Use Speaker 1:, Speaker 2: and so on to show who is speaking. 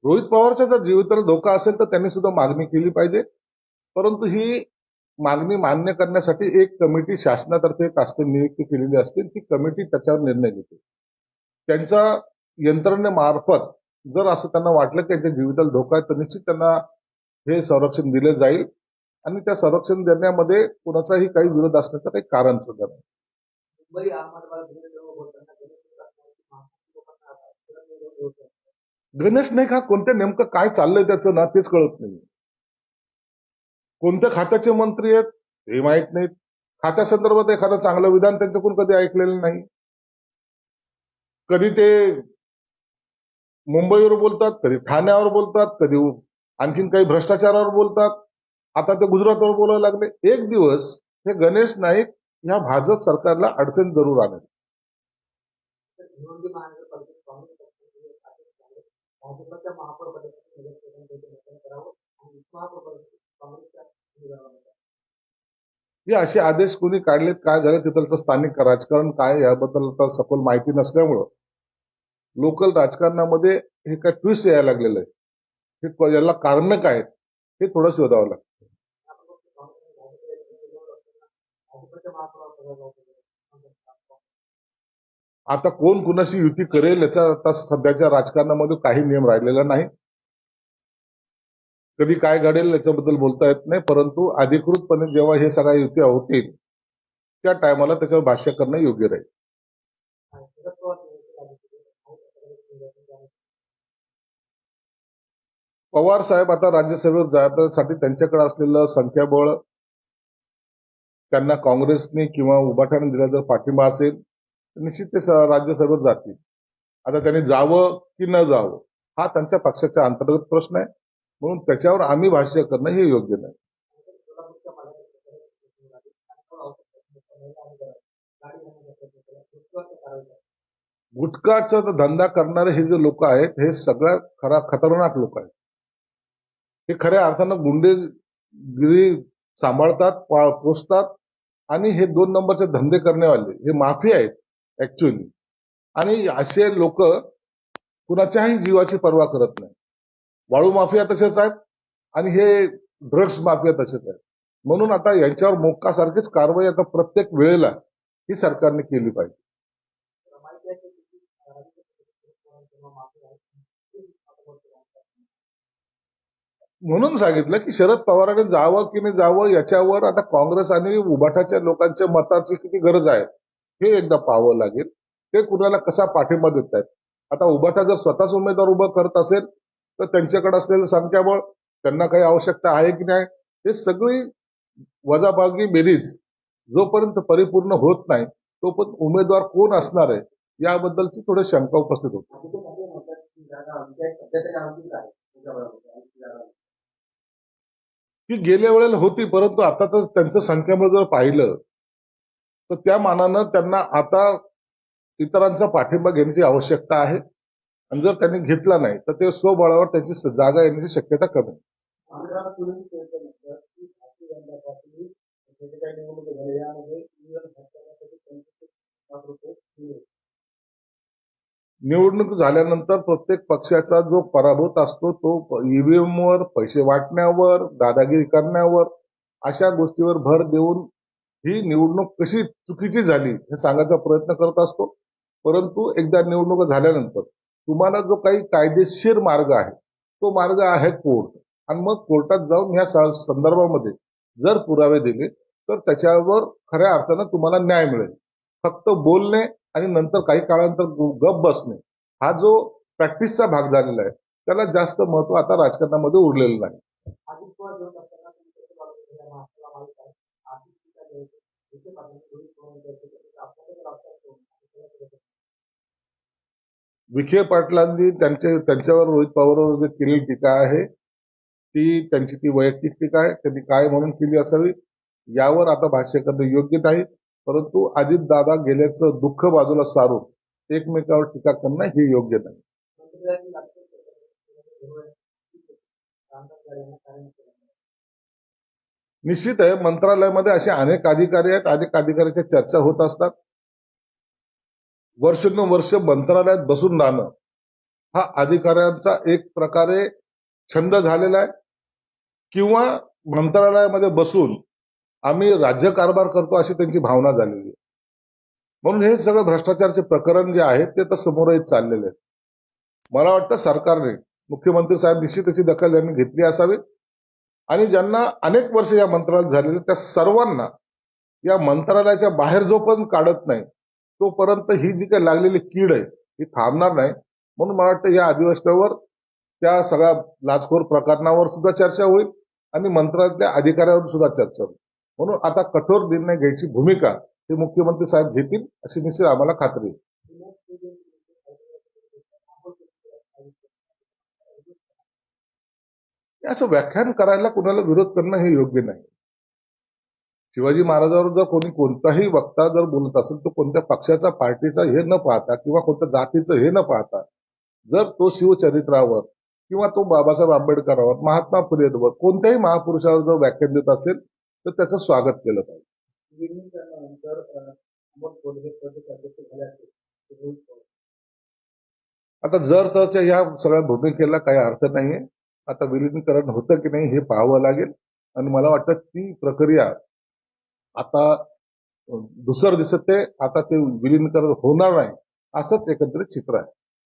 Speaker 1: रोहित पवारच्या जर जीविताला धोका असेल तर त्यांनी सुद्धा मागणी केली पाहिजे. परंतु ही मागणी मान्य करण्यासाठी एक कमिटी शासनातर्फे एक असते, नियुक्ती केलेली असते, ती कमिटी त्याच्यावर निर्णय घेते. त्यांच्या यंत्रणेमार्फत जर असं त्यांना वाटलं की त्यांच्या जीविताला धोका आहे तर निश्चित त्यांना हे संरक्षण दिले जाईल आणि त्या संरक्षण देण्यामध्ये कुणाचाही काही विरोध असण्याचं काही कारण सुद्धा नाही. गणेश नाईक हा कोणत्या नेमकं काय चाललंय त्याचं ना तेच कळत नाही. कोणत्या खात्याचे मंत्री आहेत हे माहित नाहीत. खात्यासंदर्भात एखादं चांगलं विधान त्यांच्याकडून कधी ऐकलेलं नाही. कधी ते मुंबईवर बोलतात, कधी ठाण्यावर बोलतात, कधी आणखीन काही भ्रष्टाचारावर बोलतात. आता ते गुजरातवर बोलायला लागले. एक दिवस हे गणेश नाईक ह्या भाजप सरकारला अडचण जरूर आणेल. हे असे आदेश कोणी काढलेत, काय झाले तिथलं स्थानिक राजकारण काय याबद्दल आता सखोल माहिती नसल्यामुळं लोकल राजकारणामध्ये हे काय ट्विस्ट यायला लागलेलं आहे. हे याला कारण काय आहेत हे थोडं शोधावं लागतं. आता कोण कुणाशी युती करेल याचा आता सध्याच्या राजकारणामध्ये काही नियम राहिलेला नाही. कधी काय घडेल याच्याबद्दल बोलता येत नाही. परंतु अधिकृतपणे जेव्हा हे सगळ्या युत्या होतील त्या टायमाला त्याच्यावर भाष्य करणं योग्य राहील. पवार साहेब आता राज्यसभेवर जाण्यासाठी त्यांच्याकडे असलेलं संख्याबळ, त्यांना काँग्रेसने किंवा उभाठाने दिला जर पाठिंबा असेल तर निश्चित ते राज्यसभेवर जातील. आता त्यांनी जावं की न जावं हा त्यांच्या पक्षाचा अंतर्गत प्रश्न आहे. म्हणून त्याच्यावर आम्ही भाष्य करणं हे योग्य नाही. गुटखाचा धंदा करणारे हे जे लोक आहेत हे सगळ्यात खतरनाक लोक आहेत. हे खऱ्या अर्थानं गुंडेगिरी सांभाळतात, पोसतात आणि हे 2 नंबरचे धंदे करण्यावाले हे माफिया आहेत ऍक्च्युअली. आणि असे लोक कुणाच्याही जीवाची पर्वा करत नाही. वाळू माफिया तसेच आहेत आणि हे ड्रग्स माफिया तसेच आहेत. म्हणून आता यांच्यावर मोक्कासारखीच कारवाई आता प्रत्येक वेळेला ही सरकारने केली पाहिजे. म्हणून सांगितलं की शरद पवारांनी जावं की नाही जावं याच्यावर आता काँग्रेस आणि उभाठाच्या लोकांच्या मताची किती गरज आहे हे एकदा पाहावं लागेल. ते कुणाला कसा पाठिंबा देत आहेत. आता उभाठा जर स्वतःच उमेदवार उभं करत असेल तर त्यांच्याकडे असलेलं संख्याबळ, त्यांना काही आवश्यकता आहे की नाही, हे सगळी वजाबाकी बेरीज जोपर्यंत परिपूर्ण होत नाही तोपर्यंत उमेदवार कोण असणार आहे याबद्दलची थोडी शंका उपस्थित होती. ती गेल्या वेळेला होती, परंतु आता तर त्यांचं संख्याबळ जर पाहिलं तर त्या मानानं त्यांना आता इतरांचा पाठिंबा घेण्याची आवश्यकता आहे. आणि जर त्यांनी घेतला नाही तर ते स्वबळावर त्याची जागा येण्याची शक्यता कमी आहे. निवडणूक झाल्यानंतर प्रत्येक पक्षाचा जो पराभूत असतो तो ईव्हीएमवर, पैसे वाटण्यावर, दादागिरी करण्यावर अशा गोष्टीवर भर देऊन ही निवडणूक कशी चुकीची झाली हे सांगायचा प्रयत्न करत असतो. परंतु एकदा निवडणूक झाल्यानंतर तुम्हाला जो काही कायदेशीर मार्ग आहे तो मार्ग आहे कोर्ट. आणि मग कोर्टात जाऊन ह्या संदर्भामध्ये जर पुरावे दिले तर त्याच्यावर खऱ्या अर्थानं तुम्हाला न्याय मिळेल. फक्त बोलणे आणि नंतर काही काळानंतर गप बसणे हा जो प्रॅक्टिसचा भाग झालेला आहे त्याला जास्त महत्व आता राजकारणामध्ये उरलेलं नाही. विखे पाटलांनी त्यांच्यावर रोहित पवारवर जे केलेली टीका आहे ती त्यांची ती वैयक्तिक टीका आहे. त्यांनी काय म्हणून केली असावी यावर आता भाष्य करणं योग्य नाही. परंतु अजितदादा गेल्याचं दुःख बाजूला सारून एकमेकावर टीका करणं हे योग्य नाही. निश्चित आहे मंत्रालयामध्ये असे अनेक अधिकारी आहेत, अनेक अधिकाऱ्यांच्या चर्चा होत असतात. वर्षानुवर्ष मंत्रालयात बसून राहणं हा अधिकाऱ्यांचा एक प्रकारे छंद झालेला आहे किंवा मंत्रालयामध्ये बसून आम्ही राज्यकारभार करतो अशी त्यांची भावना झालेली आहे. म्हणून हे सगळं भ्रष्टाचारचे प्रकरण जे आहे ते तर समोर येत चाललेले आहे. मला वाटतं सरकारने, मुख्यमंत्री साहेब निश्चित त्याची दखल यांनी घेतली असावी आणि ज्यांना अनेक वर्ष या मंत्रालयात झालेले त्या सर्वांना या मंत्रालयाच्या बाहेर जो पण काढत नाही तोपर्यंत ही जी काही लागलेली कीड आहे ही थांबणार नाही. म्हणून मला वाटतं या अधिवेशनावर त्या सगळ्या लाचखोर प्रकरणावर सुद्धा चर्चा होईल आणि मंत्रालयातल्या अधिकाऱ्यांवर सुद्धा चर्चा होईल. म्हणून आता कठोर निर्णय घ्यायची भूमिका हे मुख्यमंत्री साहेब घेतील अशी निश्चित आम्हाला खात्री आहे. असं व्याख्यान करायला कुणाला विरोध करणं हे योग्य नाही. शिवाजी महाराजांवर जर कोणी कोणताही वक्ता जर बोलत असेल तर कोणत्या पक्षाचा पार्टीचा हे न पाहता किंवा कोणत्या जातीचं हे न पाहता जर तो शिवचरित्रावर किंवा तो बाबासाहेब आंबेडकरांवर, महात्मा फुलेंवर, कोणत्याही महापुरुषावर जर व्याख्यान देत असेल तर त्याचं स्वागत केलं पाहिजे. आता जर तरच्या या सगळ्या भूमिकेला काही अर्थ नाहीये. आता विलिनीकरण होतं की नाही हे पाहावं लागेल आणि मला वाटतं ती प्रक्रिया आता दुसरं दिसत ते आता ते विलिनीकरण होणार नाही असंच एकंदरीत चित्र आहे.